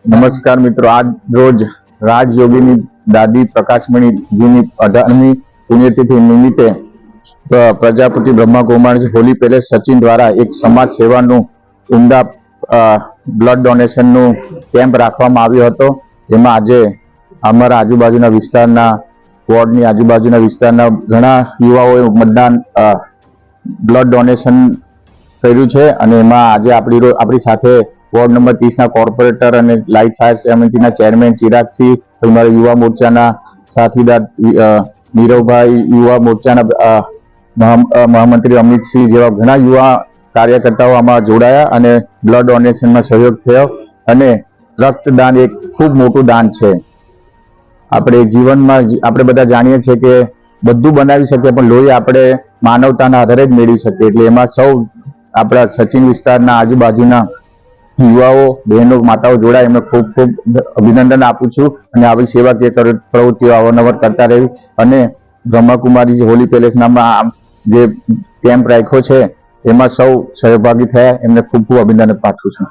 નમસ્કાર મિત્રો, આજ રોજ રાજયોગીની દાદી પ્રકાશમણીજીની 18મી પુણ્યતિથિ નિમિત્તે પ્રજાપતિ બ્રહ્માકુમારી હોલી પેલેસ સચિન દ્વારા એક સમાજ સેવાનું ઉમદા બ્લડ ડોનેશનનું કેમ્પ રાખવામાં આવ્યો હતો। જેમાં આજે અમારા આજુબાજુના વિસ્તારના વોર્ડની આજુબાજુના વિસ્તારના ઘણા યુવાઓએ મતદાન બ્લડ ડોનેશન કર્યું છે અને એમાં આજે આપણી સાથે વોર્ડ નંબર 30 ના કોર્પોરેટર અને લાઇટ ફાયર સમિતિના ચેરમેન ચિરાગસિંહ, અમારા યુવા મોરચાના સાથીદાર નીરવભાઈ, યુવા મોરચાના મહામંત્રી અમિતસિંહ જેવા ઘણા યુવા કાર્યકર્તાઓ આમાં જોડાયા અને બ્લડ ડોનેશનમાં સહયોગ થયો। અને રક્તદાન એક ખૂબ મોટું દાન છે। આપણે જીવનમાં આપણે બધા જાણીએ છીએ કે બધું બનાવી શકીએ પણ લોહી આપણે માનવતાના આધારે જ મેળવી શકીએ। એટલે એમાં સૌ આપણા સચિન વિસ્તારના આજુબાજુના યુવાઓ, બહેનો, માતાઓ જોડાય એમને ખૂબ ખૂબ અભિનંદન આપું છું અને આવી સેવાકીય પ્રવૃત્તિઓ અવારનવાર કરતા રહેવી અને બ્રહ્માકુમારી હોલી પેલેસ નામમાં જે કેમ્પ રાખ્યો છે એમાં સૌ સહભાગી થયા, એમને ખૂબ ખૂબ અભિનંદન પાઠવું છું।